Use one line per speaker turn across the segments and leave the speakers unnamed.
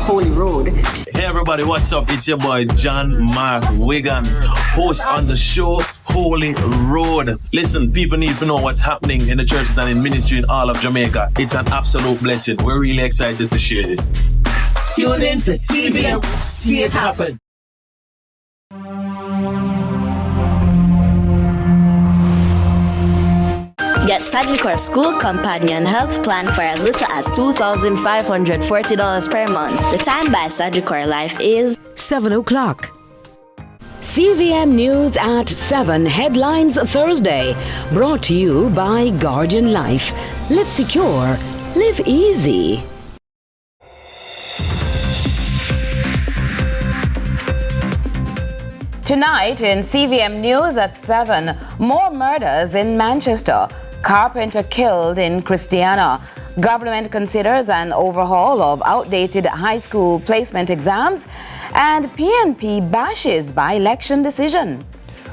Holy Road.
Hey everybody, what's up? It's your boy John Mark Wigan, host on the show Holy Road. Listen, people need to know what's happening in the churches and in ministry in all of Jamaica. It's an absolute blessing. We're really excited to share this.
Tune in to CVM. See it happen.
Get Sagicor School Companion Health Plan for as little as $2,540 per month. The time by Sagicor Life is
7 o'clock. CVM News at 7 Headlines Thursday. Brought to you by Guardian Life. Live secure. Live easy.
Tonight in CVM News at 7, more murders in Manchester. Carpenter killed in Christiana. Government considers an overhaul of outdated high school placement exams. And PNP bashes by-election decision.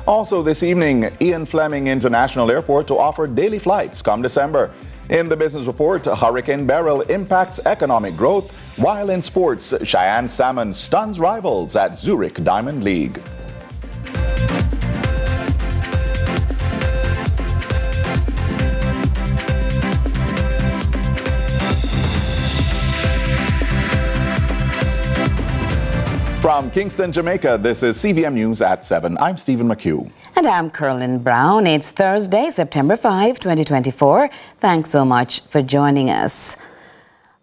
Also this evening, Ian Fleming International Airport to offer daily flights come December. In the business report, Hurricane Beryl impacts economic growth, while in sports, Cheyenne Salmon stuns rivals at Zurich Diamond League. From Kingston, Jamaica, this is CVM News at 7. I'm Stephen McHugh.
And I'm Curlin Brown. It's Thursday, September 5, 2024. Thanks so much for joining us.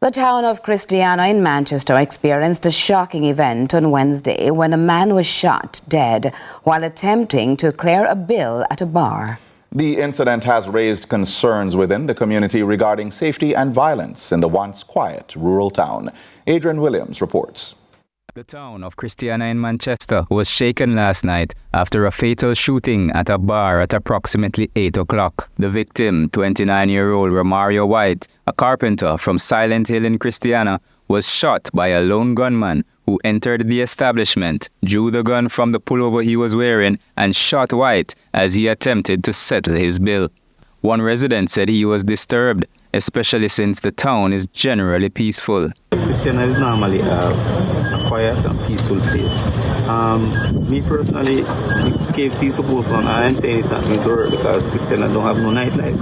The town of Christiana in Manchester experienced a shocking event on Wednesday when a man was shot dead while attempting to clear a bill at a bar.
The incident has raised concerns within the community regarding safety and violence in the once quiet rural town. Adrian Williams reports.
The town of Christiana in Manchester was shaken last night after a fatal shooting at a bar at approximately 8 o'clock. The victim, 29-year-old Romario White, a carpenter from Silent Hill in Christiana, was shot by a lone gunman who entered the establishment, drew the gun from the pullover he was wearing, and shot White as he attempted to settle his bill. One resident said he was disturbed, especially since the town is generally peaceful.
Christiana is normally a quiet and peaceful place. Me personally, the KFC is supposed to, and I'm saying it's not going to work because Christiana don't have no nightlife.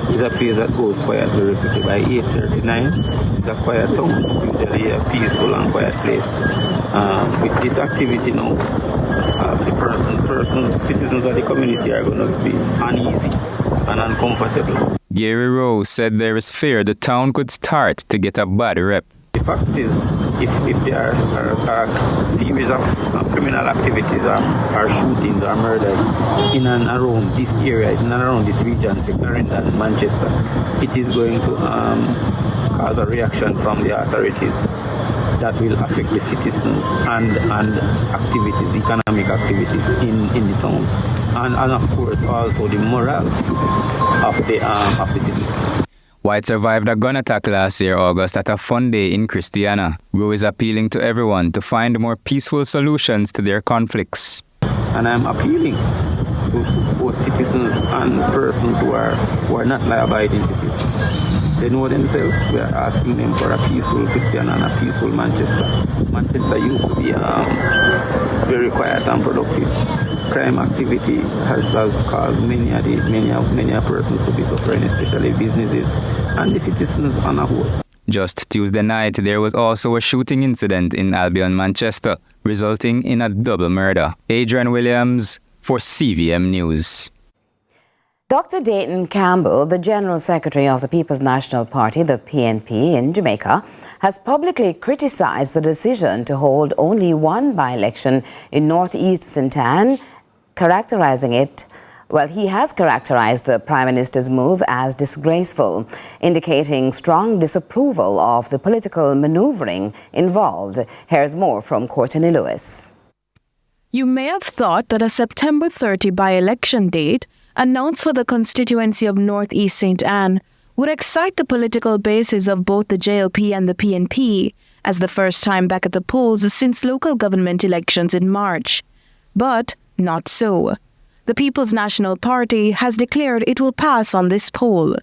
It's a place that goes quiet very quickly. By 8:39, it's a quiet town, usually a peaceful and quiet place. With this activity now, the citizens of the community are going to be uneasy and uncomfortable.
Gary Rowe said there is fear the town could start to get a bad rep.
The fact is, if there are a series of criminal activities or shootings or murders in and around this area, in and around this region, Clarendon and Manchester, it is going to cause a reaction from the authorities that will affect the citizens and activities, economic activities in the town. And of course also the morale of the citizens.
White survived a gun attack last year, August, at a fun day in Christiana. Rowe is appealing to everyone to find more peaceful solutions to their conflicts.
And I'm appealing to both citizens and persons who are not law-abiding citizens. They know themselves. We are asking them for a peaceful Christiana and a peaceful Manchester. Manchester used to be very quiet and productive. Crime activity has caused many persons to be suffering, especially businesses and the citizens on a whole.
Just Tuesday night, there was also a shooting incident in Albion, Manchester, resulting in a double murder. Adrian Williams for CVM News.
Dr. Dayton Campbell, the General Secretary of the People's National Party, the PNP, in Jamaica, has publicly criticized the decision to hold only one by-election in Northeast St. Anne, he has characterized the Prime Minister's move as disgraceful, indicating strong disapproval of the political maneuvering involved. Here's more from Courtenay Lewis.
You may have thought that a September 30 by-election date announced for the constituency of Northeast St. Anne would excite the political bases of both the JLP and the PNP as the first time back at the polls since local government elections in March. But not so. The People's National Party has declared it will pass on this poll.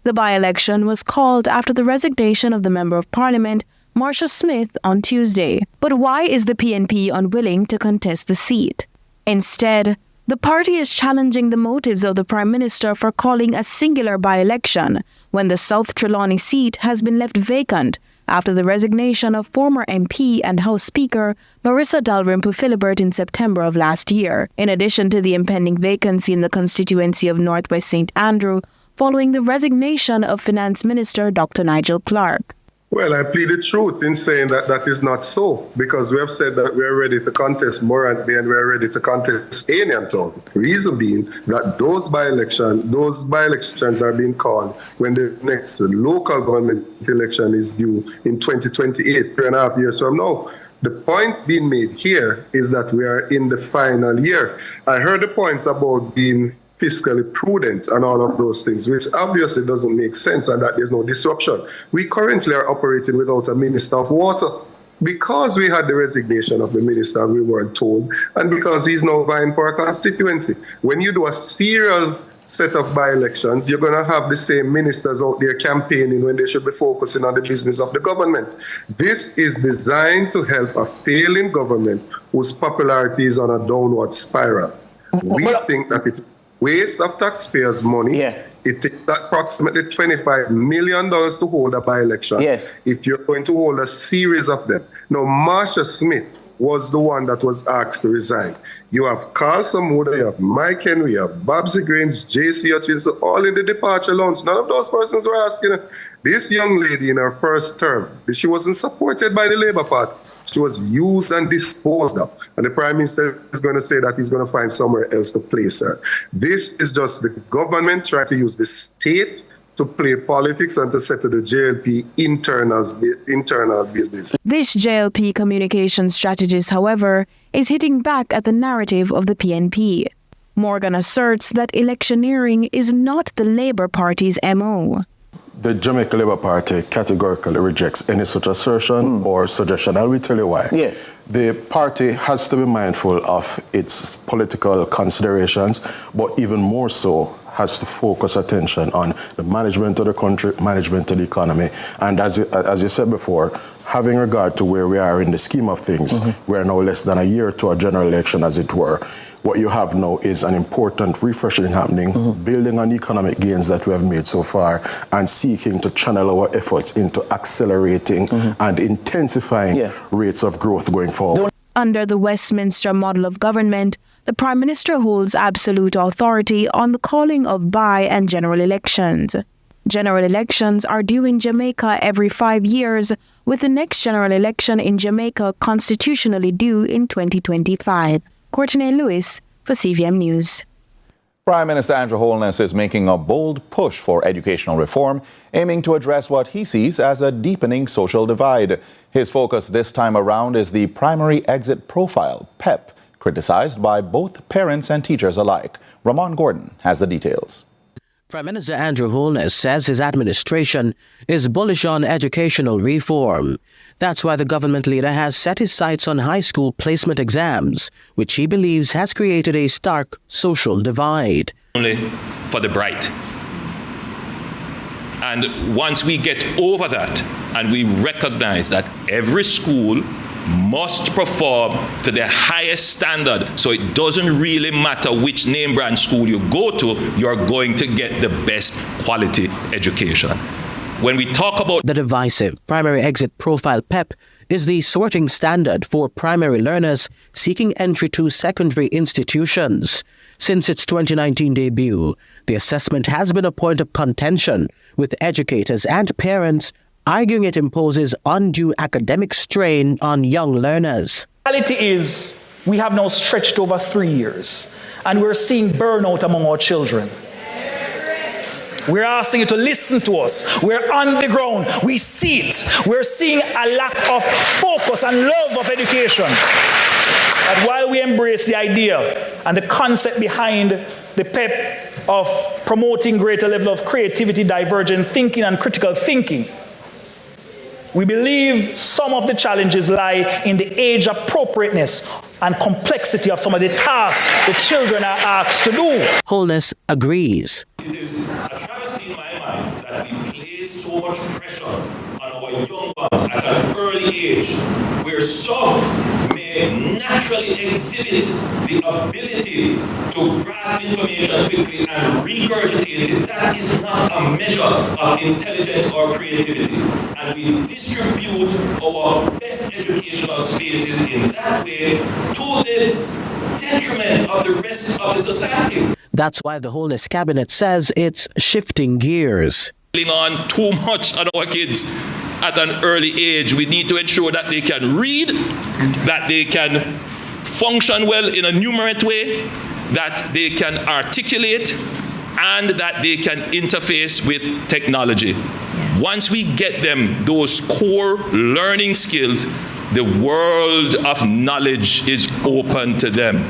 The by-election was called after the resignation of the Member of Parliament, Marsha Smith, on Tuesday. But why is the PNP unwilling to contest the seat? Instead, the party is challenging the motives of the Prime Minister for calling a singular by-election when the South Trelawney seat has been left vacant after the resignation of former MP and House Speaker Marissa Dalrymple-Philibert in September of last year, in addition to the impending vacancy in the constituency of North West St. Andrew following the resignation of Finance Minister Dr. Nigel Clark.
Well, I plead the truth in saying that that is not so, because we have said that we are ready to contest Morantby and we are ready to contest Town. Reason being that those by-elections are being called when the next local government election is due in 2028, 3.5 years from now. The point being made here is that we are in the final year. I heard the points about being fiscally prudent and all of those things, which obviously doesn't make sense, and that there's no disruption. We currently are operating without a Minister of Water because we had the resignation of the minister, we weren't told, and because he's now vying for a constituency. When you do a serial set of by-elections, you're going to have the same ministers out there campaigning when they should be focusing on the business of the government. This is designed to help a failing government whose popularity is on a downward spiral. We think that it's waste of taxpayers' money. It takes approximately $25 million to hold a by-election. If you're going to hold a series of them. Now, Marsha Smith was the one that was asked to resign. You have Carl Samuda, you have Mike Henry, you have Babsy Grains, J.C. Hutchinson, all in the departure lounge. None of those persons were asking her. This young lady in her first term, she wasn't supported by the Labour Party. She was used and disposed of. And the Prime Minister is going to say that he's going to find somewhere else to place her. This is just the government trying to use the state to play politics and to settle the JLP internal business.
This JLP communication strategist, however, is hitting back at the narrative of the PNP. Morgan asserts that electioneering is not the Labour Party's MO.
The Jamaica Labour Party categorically rejects any such assertion or suggestion. I will tell you why. The party has to be mindful of its political considerations, but even more so has to focus attention on the management of the country, management of the economy. And as you said before, having regard to where we are in the scheme of things, we are now less than a year to a general election, as it were. What you have now is an important refreshing happening, building on economic gains that we have made so far, and seeking to channel our efforts into accelerating and intensifying rates of growth going forward.
Under the Westminster model of government, the Prime Minister holds absolute authority on the calling of by- and general elections. General elections are due in Jamaica every 5 years, with the next general election in Jamaica constitutionally due in 2025. Courtenay Lewis for CVM News.
Prime Minister Andrew Holness is making a bold push for educational reform, aiming to address what he sees as a deepening social divide. His focus this time around is the primary exit profile, PEP, criticized by both parents and teachers alike. Ramon Gordon has the details.
Prime Minister Andrew Holness says his administration is bullish on educational reform. That's why the government leader has set his sights on high school placement exams, which he believes has created a stark social divide.
Only for the bright. And once we get over that and we recognize that every school must perform to the highest standard, so it doesn't really matter which name brand school you go to, you're going to get the best quality education. When we talk about
the divisive primary exit profile PEP is the sorting standard for primary learners seeking entry to secondary institutions. Since its 2019 debut, the assessment has been a point of contention, with educators and parents arguing it imposes undue academic strain on young learners.
The reality is, we have now stretched over 3 years, and we're seeing burnout among our children. We're asking you to listen to us. We're on the ground. We see it. We're seeing a lack of focus and love of education. And while we embrace the idea and the concept behind the PEP of promoting greater level of creativity, divergent thinking, and critical thinking, we believe some of the challenges lie in the age appropriateness and complexity of some of the tasks the children are asked to do.
Holness agrees.
it is a travesty in my mind that we place so much pressure on our young ones at an early age, where some may naturally exhibit the ability to grasp information quickly and regurgitate it, that is not a measure of intelligence or creativity. And we distribute our best educational spaces in that way to the detriment of the rest of the society.
That's why the Wholeness Cabinet says it's shifting gears.
On too much on our kids at an early age. We need to ensure that they can read, that they can function well in a numerate way, that they can articulate, and that they can interface with technology. Yes. Once we get them those core learning skills, the world of knowledge is open to them.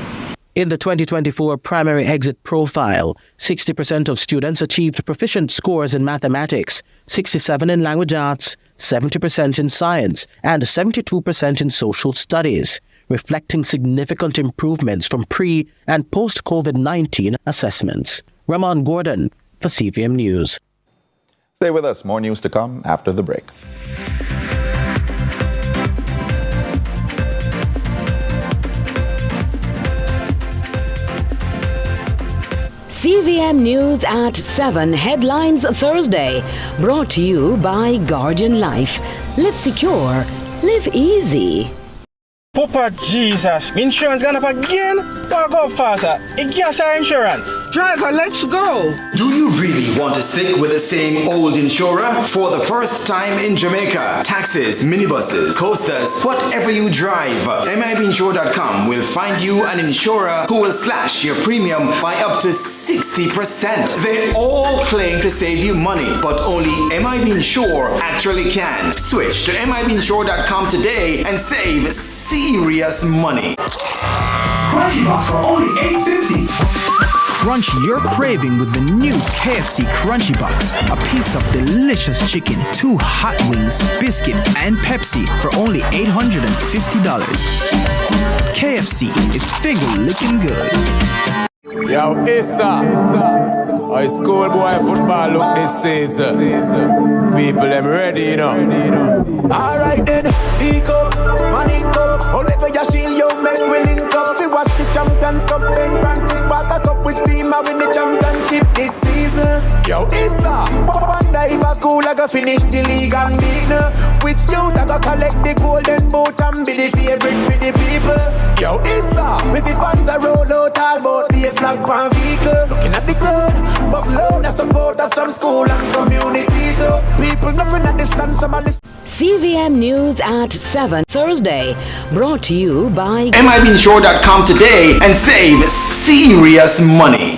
In the 2024 primary exit profile, 60% of students achieved proficient scores in mathematics, 67% in language arts, 70% in science, and 72% in social studies, reflecting significant improvements from pre- and post-COVID-19 assessments. Ramon Gordon for CVM News.
Stay with us. More news to come after the break.
CVM News at 7 Headlines Thursday, brought to you by Guardian Life. Live secure, live easy.
Papa Jesus, insurance gone up again? Or go faster? It gas our insurance.
Driver, let's go.
Do you really want to stick with the same old insurer? For the first time in Jamaica, taxis, minibuses, coasters, whatever you drive, MIBinsure.com will find you an insurer who will slash your premium by up to 60%. They all claim to save you money, but only MIB Insure actually can. Switch to MIBinsure.com today and save serious money.
Crunchy Box for only $8.50. Crunch your craving with the new KFC Crunchy Box. A piece of delicious chicken, 2 hot wings, biscuit, and Pepsi for only $850. KFC, it's finger licking good.
Yo, Issa, our schoolboy football look this season. People, them ready, you know.
Alright then, pick up, money up. Only for your shield, you make we link up. We watch the Champions Cup and Francis back a cup. Which team are win the championship this season? Yo, Issa, wonder if a school I go finish the league and beat. Which youth I go collect the golden boot and be the favorite for the people? Yo, Issa, we see fans a roll out all about the flag pan vehicle. Looking at the crowd, but loan and support us from school and community too. People nothing at distance, some of this.
CVM News at 7 Thursday, brought to you by
MIBinsure.com today and save serious money.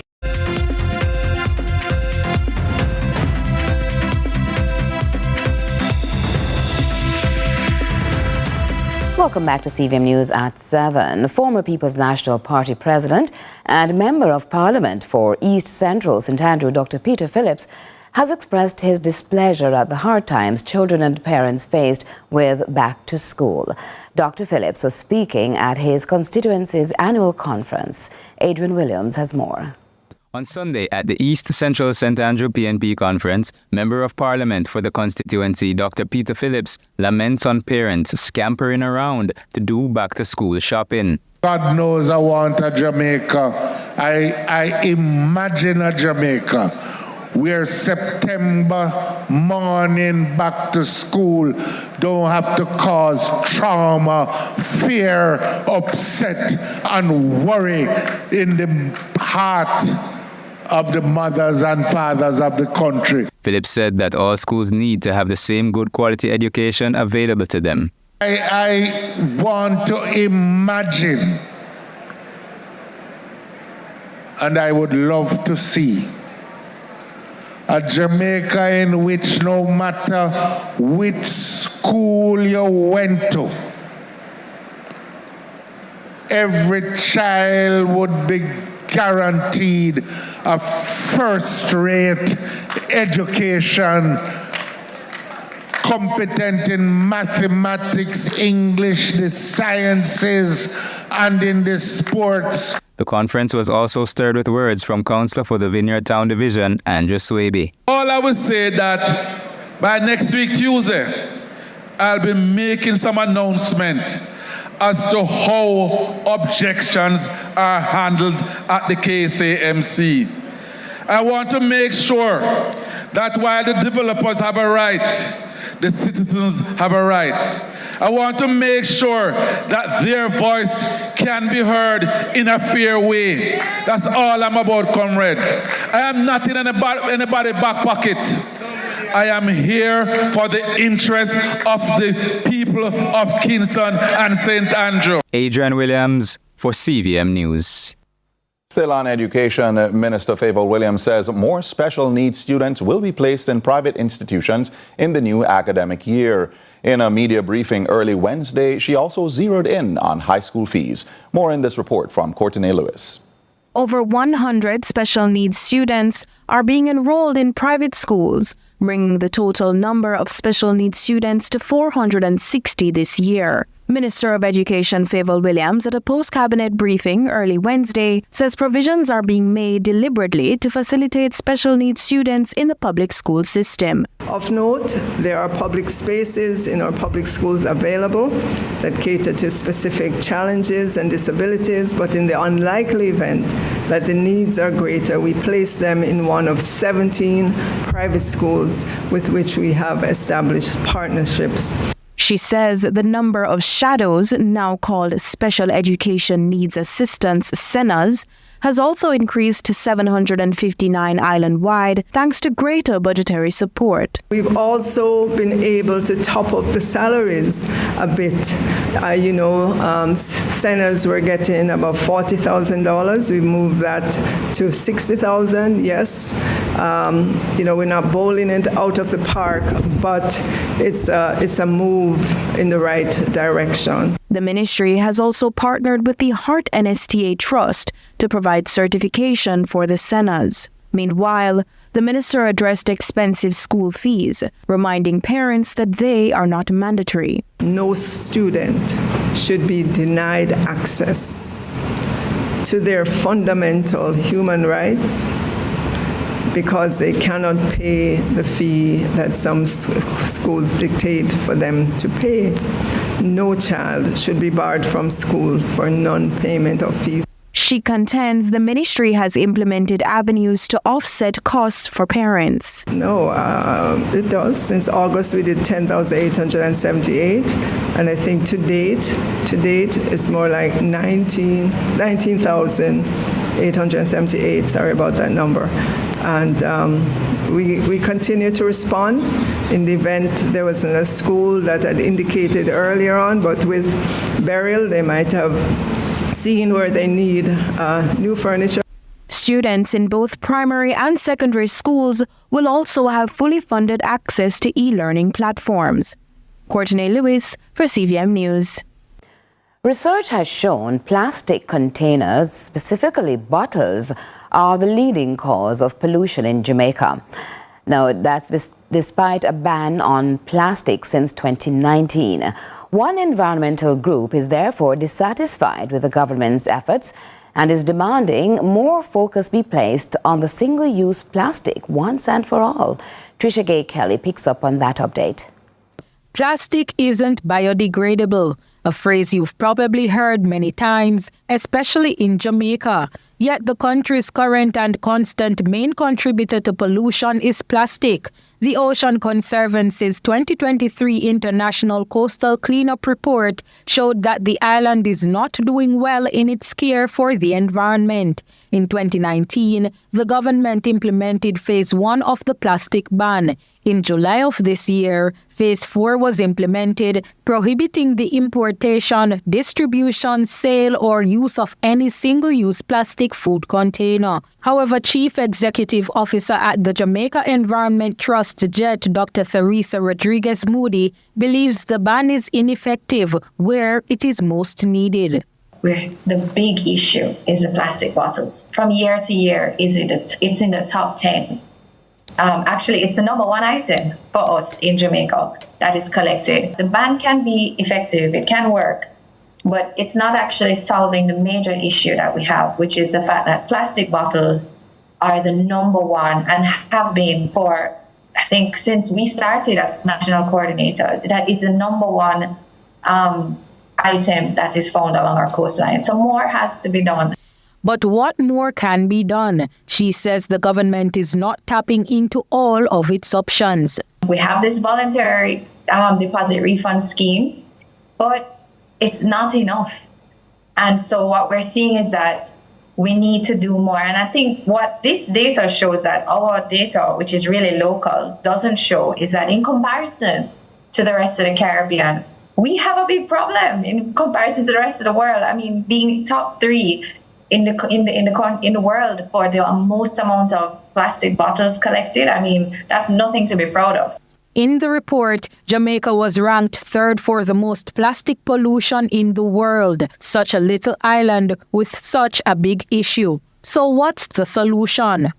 Welcome back to CVM News at 7. Former People's National Party President and Member of Parliament for East Central St Andrew, Dr. Peter Phillips, has expressed his displeasure at the hard times children and parents faced with back to school. Dr. Phillips was speaking at his constituency's annual conference. Adrian Williams has more.
On Sunday at the East Central St Andrew PNP conference, Member of Parliament for the constituency Dr. Peter Phillips laments on parents scampering around to do back-to-school shopping.
God knows I want a Jamaica. I imagine a Jamaica where September morning back to school don't have to cause trauma, fear, upset, and worry in the heart of the mothers and fathers of the country.
Phillips said that all schools need to have the same good quality education available to them.
I want to imagine, and I would love to see, a Jamaica in which no matter which school you went to, every child would be guaranteed a first-rate education, competent in mathematics, English, the sciences, and in the sports.
The conference was also stirred with words from Councillor for the Vineyard Town Division, Andrew Swaby.
All I would say that by next week, Tuesday, I'll be making some announcement as to how objections are handled at the KSAMC. I want to make sure that while the developers have a right, the citizens have a right. I want to make sure that their voice can be heard in a fair way. That's all I'm about, comrades. I am not in anybody's back pocket. I am here for the interest of the people of Kingston and St. Andrew.
Adrian Williams for CVM News.
Still on education, Minister Favour Williams says more special needs students will be placed in private institutions in the new academic year. In a media briefing early Wednesday, she also zeroed in on high school fees. More in this report from Courtenay Lewis.
Over 100 special needs students are being enrolled in private schools, bringing the total number of special needs students to 460 this year. Minister of Education Favour Williams, at a post-cabinet briefing early Wednesday, says provisions are being made deliberately to facilitate special needs students in the public school system.
Of note, there are public spaces in our public schools available that cater to specific challenges and disabilities, but in the unlikely event that the needs are greater, we place them in one of 17 private schools with which we have established partnerships.
She says the number of shadows, now called Special Education Needs Assistants, SENAs, has also increased to 759 island-wide thanks to greater budgetary support.
We've also been able to top up the salaries a bit. Senators were getting about $40,000. We moved that to $60,000, yes. We're not bowling it out of the park, but it's a move in the right direction.
The ministry has also partnered with the Heart NSTA Trust to provide certification for the SENAs. Meanwhile, the minister addressed expensive school fees, reminding parents that they are not mandatory.
No student should be denied access to their fundamental human rights because they cannot pay the fee that some schools dictate for them to pay. No child should be barred from school for non-payment of fees.
She contends the ministry has implemented avenues to offset costs for parents.
No, it does. Since August, we did 10,878, and I think to date, it's more like 19,878. Sorry about that number. And we continue to respond in the event there was a school that had indicated earlier on, but with burial, they might have seen where they need new furniture.
Students in both primary and secondary schools will also have fully funded access to e-learning platforms. Courtenay Lewis for CVM News.
Research has shown plastic containers, specifically bottles, are the leading cause of pollution in Jamaica. Now, that's despite a ban on plastic since 2019. One environmental group is therefore dissatisfied with the government's efforts and is demanding more focus be placed on the single-use plastic once and for all. Trisha Gay Kelly picks up on that update.
Plastic isn't biodegradable, a phrase you've probably heard many times, especially in Jamaica. Yet the country's current and constant main contributor to pollution is plastic. The Ocean Conservancy's 2023 International Coastal Cleanup Report showed that the island is not doing well in its care for the environment. In 2019, the government implemented Phase 1 of the plastic ban. In July of this year, Phase 4 was implemented, prohibiting the importation, distribution, sale, or use of any single-use plastic food container. However, Chief Executive Officer at the Jamaica Environment Trust, JET, Dr. Theresa Rodriguez Moody, believes the ban is ineffective where it is most needed.
Where the big issue is the plastic bottles. From year to year, it's in the top 10. Actually, it's the number one item for us in Jamaica that is collected. The ban can be effective, it can work, but it's not actually solving the major issue that we have, which is the fact that plastic bottles are the number one and have been for think since we started as national coordinators, that it's the number one item that is found along our coastline. So more has to be done.
But what more can be done? She says the government is not tapping into all of its options.
We have this voluntary deposit refund scheme, but it's not enough. And so what we're seeing is that we need to do more. And I think what this data shows, that our data, which is really local, doesn't show, is that in comparison to the rest of the Caribbean, we have a big problem in comparison to the rest of the world. I mean, being top 3 in the world for the most amount of plastic bottles collected, I mean, that's nothing to be proud of.
In the report, Jamaica was ranked 3rd for the most plastic pollution in the world, such a little island with such a big issue. So what's the solution?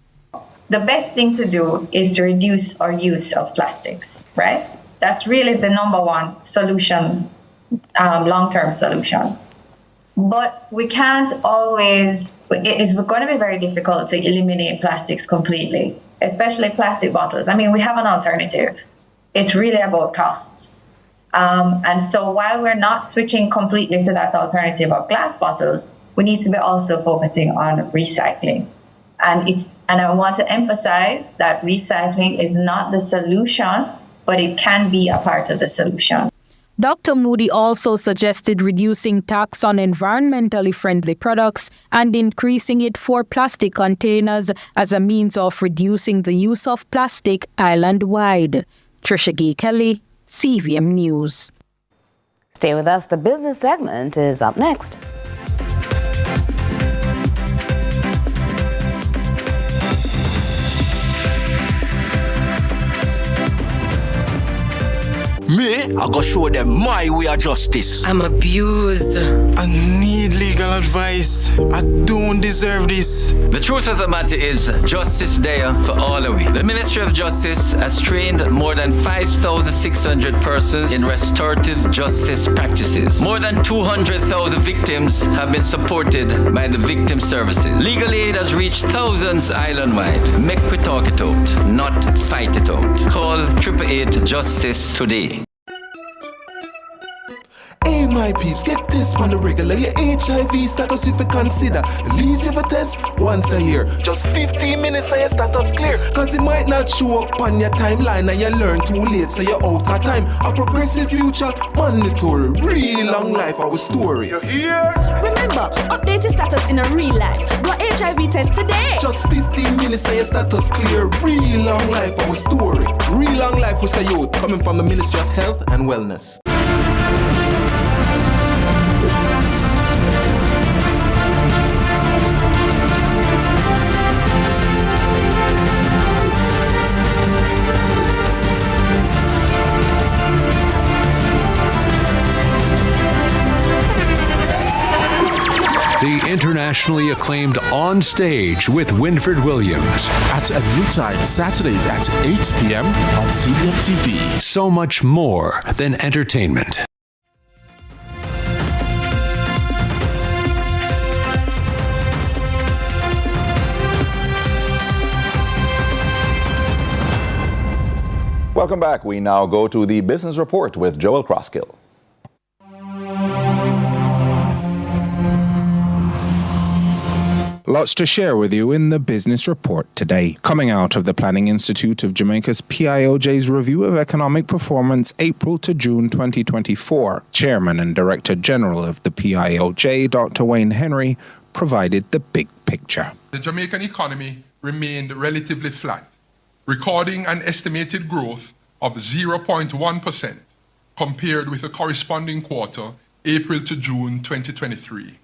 The best thing to do is to reduce our use of plastics, right? That's really the number one solution, long-term solution. But we can't always, it's going to be very difficult to eliminate plastics completely, especially plastic bottles. I mean, we have an alternative. It's really about costs. And so while we're not switching completely to that alternative of glass bottles, we need to be also focusing on recycling. And I want to emphasize that recycling is not the solution, but it can be a part of the solution.
Dr. Moody also suggested reducing tax on environmentally friendly products and increasing it for plastic containers as a means of reducing the use of plastic island-wide. Trisha G. Kelly, CVM News.
Stay with us. The business segment is up next.
Me, I go show them my way of justice.
I'm abused.
I need legal advice. I don't deserve this.
The truth of the matter is, justice there for all of we. The Ministry of Justice has trained more than 5,600 persons in restorative justice practices. More than 200,000 victims have been supported by the victim services. Legal aid has reached thousands island-wide. Make we talk it out, not fight it out. Call 888 Justice today.
Hey, my peeps, get this on the regular. Your HIV status, if you consider the least of a test once a year. Just 15 minutes and your status clear. Cause it might not show up on your timeline and you learn too late, so you're out of time. A progressive future, mandatory. Really long life, our story. You hear?
Remember, update your status in a real life. Go HIV test today.
Just 15 minutes and your status clear. Really long life, our story. Real long life with a youth coming from the Ministry of Health and Wellness.
The internationally acclaimed On Stage with Winfred Williams.
At a new time, Saturdays at 8 p.m. on CVM TV.
So much more than entertainment.
Welcome back. We now go to the Business Report with Joel Crosskill.
Lots to share with you in the Business Report today. Coming out of the Planning Institute of Jamaica's PIOJ's review of economic performance April to June 2024, Chairman and Director General of the PIOJ, Dr. Wayne Henry, provided the big picture.
The Jamaican economy remained relatively flat, recording an estimated growth of 0.1% compared with the corresponding quarter, April to June 2023.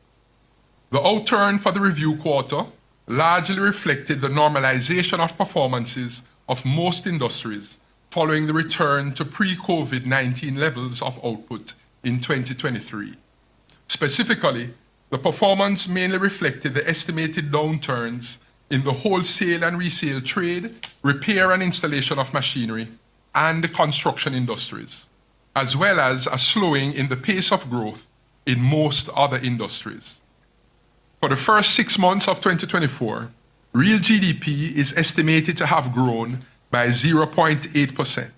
The outturn for the review quarter largely reflected the normalization of performances of most industries following the return to pre-COVID-19 levels of output in 2023. Specifically, the performance mainly reflected the estimated downturns in the wholesale and resale trade, repair and installation of machinery, and the construction industries, as well as a slowing in the pace of growth in most other industries. For the first 6 months of 2024, real GDP is estimated to have grown by 0.8%.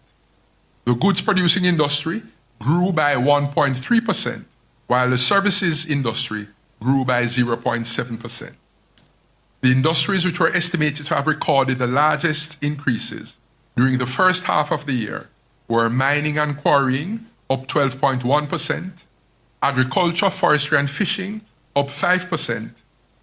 The goods producing industry grew by 1.3%, while the services industry grew by 0.7%. The industries which were estimated to have recorded the largest increases during the first half of the year were mining and quarrying, up 12.1%, agriculture, forestry and fishing, up 5%,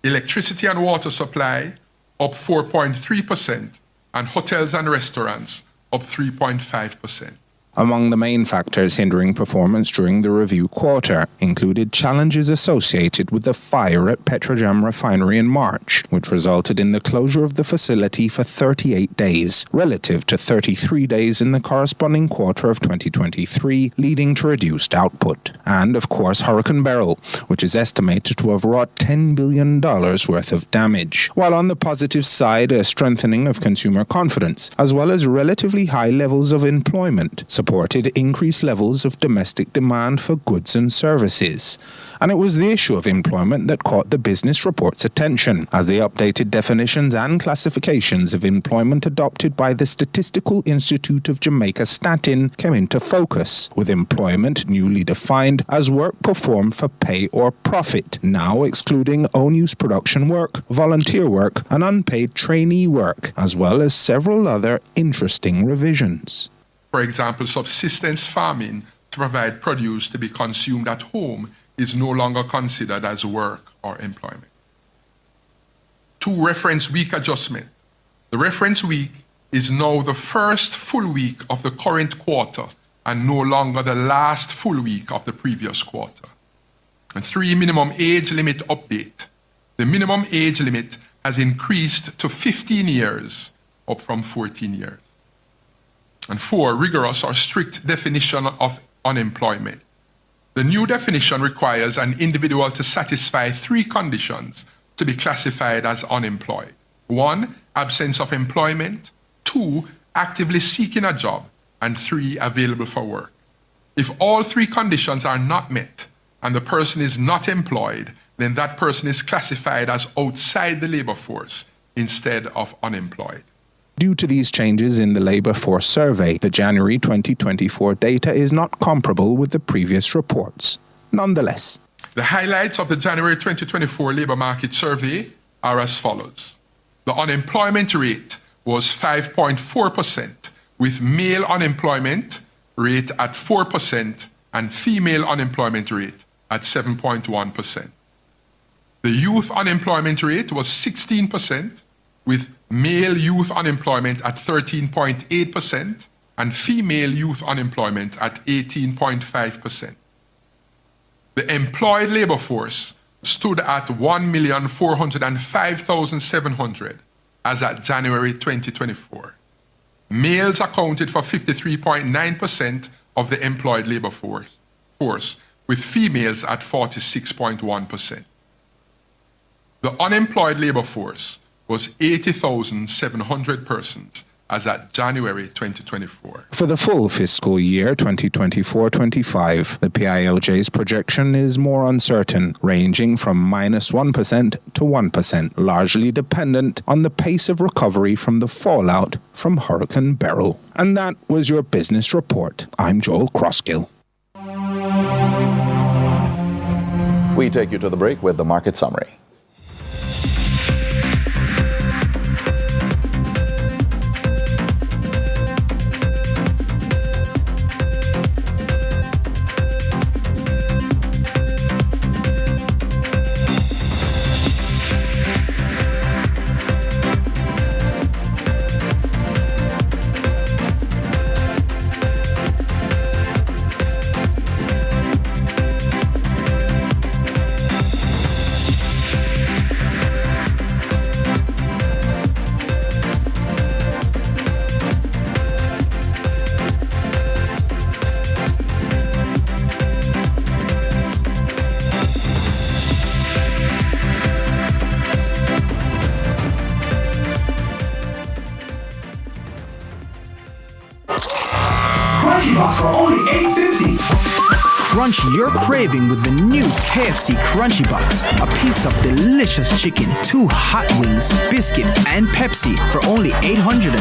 electricity and water supply, up 4.3%, and hotels and restaurants, up 3.5%.
Among the main factors hindering performance during the review quarter included challenges associated with the fire at Petrojam refinery in March, which resulted in the closure of the facility for 38 days, relative to 33 days in the corresponding quarter of 2023, leading to reduced output. And, of course, Hurricane Beryl, which is estimated to have wrought $10 billion worth of damage. While on the positive side, a strengthening of consumer confidence, as well as relatively high levels of employment, supported increased levels of domestic demand for goods and services. And it was the issue of employment that caught the business report's attention, as the updated definitions and classifications of employment adopted by the Statistical Institute of Jamaica Statin came into focus, with employment newly defined as work performed for pay or profit, now excluding own-use production work, volunteer work, and unpaid trainee work, as well as several other interesting revisions.
For example, subsistence farming to provide produce to be consumed at home is no longer considered as work or employment. 2. Reference week adjustment. The reference week is now the first full week of the current quarter and no longer the last full week of the previous quarter. And 3. Minimum age limit update. The minimum age limit has increased to 15 years, up from 14 years. And 4, rigorous or strict definition of unemployment. The new definition requires an individual to satisfy 3 conditions to be classified as unemployed. 1, absence of employment. 2, actively seeking a job. And 3, available for work. If all 3 conditions are not met and the person is not employed, then that person is classified as outside the labor force instead of unemployed.
Due to these changes in the Labour Force Survey, the January 2024 data is not comparable with the previous reports. Nonetheless,
the highlights of the January 2024 Labour Market Survey are as follows. The unemployment rate was 5.4%, with male unemployment rate at 4% and female unemployment rate at 7.1%. The youth unemployment rate was 16%, with male youth unemployment at 13.8% and female youth unemployment at 18.5%. The employed labor force stood at 1,405,700 as at January 2024. Males accounted for 53.9% of the employed labor force, with females at 46.1%. The unemployed labor force was 80,700 persons as at January 2024.
For the full fiscal year 2024-25, the PIOJ's projection is more uncertain, ranging from -1% to 1%, largely dependent on the pace of recovery from the fallout from Hurricane Beryl. And that was your business report. I'm Joel Crosskill.
We take you to the break with the market summary.
Crunch your craving with the new KFC Crunchy Box. A piece of delicious chicken, 2 hot wings, biscuit, and Pepsi for only $850.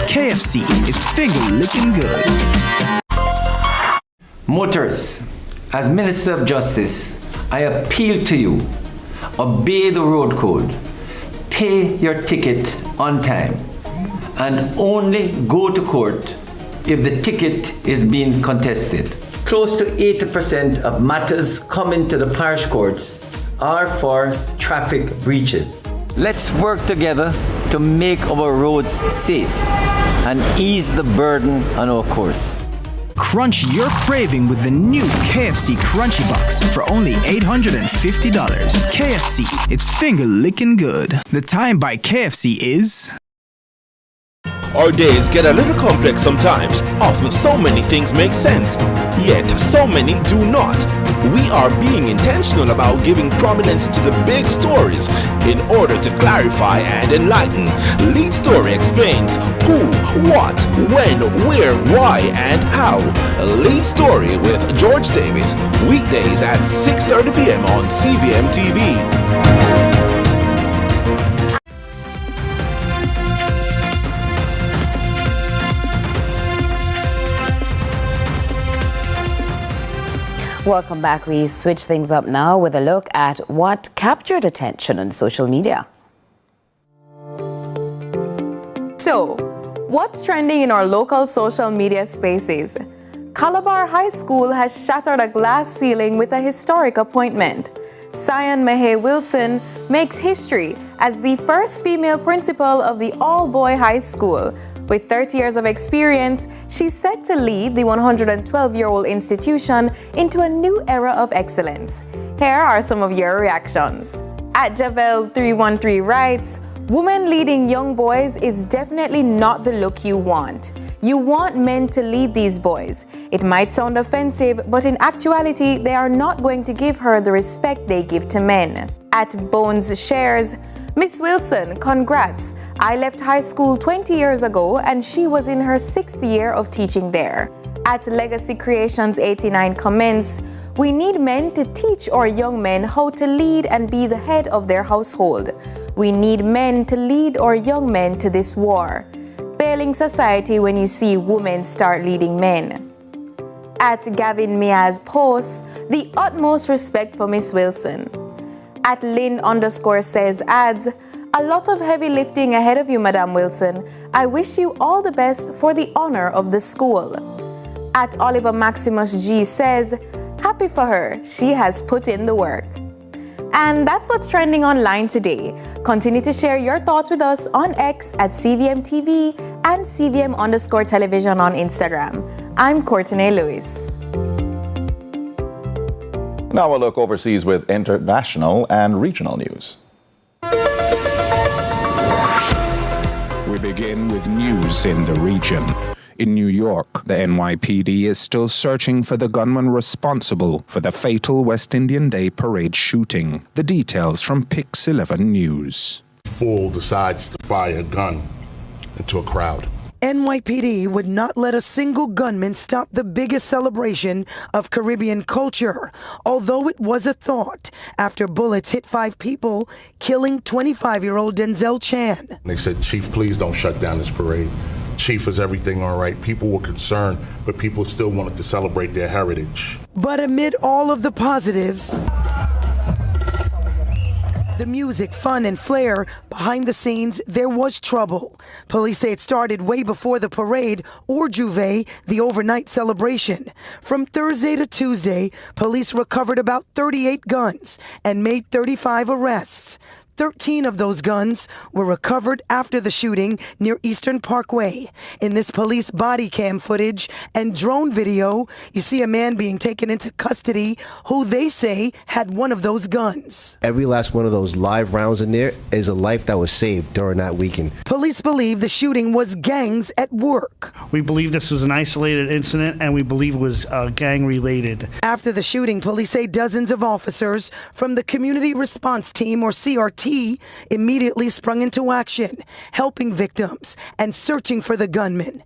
KFC, it's finger licking good.
Motorists, as Minister of Justice, I appeal to you, obey the road code, pay your ticket on time, and only go to court if the ticket is being contested. Close to 80% of matters coming to the parish courts are for traffic breaches. Let's work together to make our roads safe and ease the burden on our courts.
Crunch your craving with the new KFC Crunchy Box for only $850. KFC, it's finger licking good. The time by KFC is...
Our days get a little complex sometimes. Often so many things make sense, yet so many do not. We are being intentional about giving prominence to the big stories in order to clarify and enlighten. Lead Story explains who, what, when, where, why, and how. Lead Story with George Davis, weekdays at 6:30 p.m. on CVM TV.
Welcome back. We switch things up now with a look at what captured attention on social media.
So, what's trending in our local social media spaces? Calabar High School has shattered a glass ceiling with a historic appointment. Cyan Mehe Wilson makes history as the first female principal of the all-boy high school. With 30 years of experience, she's set to lead the 112-year-old institution into a new era of excellence. Here are some of your reactions. At Javel313 writes, "Women leading young boys is definitely not the look you want. You want men to lead these boys. It might sound offensive, but in actuality, they are not going to give her the respect they give to men." At Bones shares, "Miss Wilson, congrats. I left high school 20 years ago and she was in her 6th year of teaching there." At Legacy Creations 89 comments, "We need men to teach our young men how to lead and be the head of their household. We need men to lead our young men to this war. Failing society when you see women start leading men." At Gavin Miaz posts, "The utmost respect for Miss Wilson." At Lynn_says adds, "A lot of heavy lifting ahead of you, Madam Wilson. I wish you all the best for the honor of the school." At Oliver Maximus G says, "Happy for her. She has put in the work." And that's what's trending online today. Continue to share your thoughts with us on X at CVM TV and CVM_television on Instagram. I'm Courtenay Lewis.
Now we'll look overseas with international and regional news.
We begin with news in the region. In New York, the NYPD is still searching for the gunman responsible for the fatal West Indian Day parade shooting. The details from Pix 11 News.
Fool decides to fire a gun into a crowd.
NYPD would not let a single gunman stop the biggest celebration of Caribbean culture, although it was a thought after bullets hit 5 people, killing 25-year-old Denzel Chan.
They said, "Chief, please don't shut down this parade. Chief, is everything all right?" People were concerned, but people still wanted to celebrate their heritage.
But amid all of the positives, the music, fun, and flair, behind the scenes, there was trouble. Police say it started way before the parade or Juve, the overnight celebration. From Thursday to Tuesday, police recovered about 38 guns and made 35 arrests. 13 of those guns were recovered after the shooting near Eastern Parkway. In this police body cam footage and drone video, you see a man being taken into custody who they say had one of those guns.
Every last one of those live rounds in there is a life that was saved during that weekend.
Police believe the shooting was gangs at work.
We believe this was an isolated incident and we believe it was gang related.
After the shooting, police say dozens of officers from the Community Response Team, or CRT, immediately sprung into action, helping victims and searching for the gunman.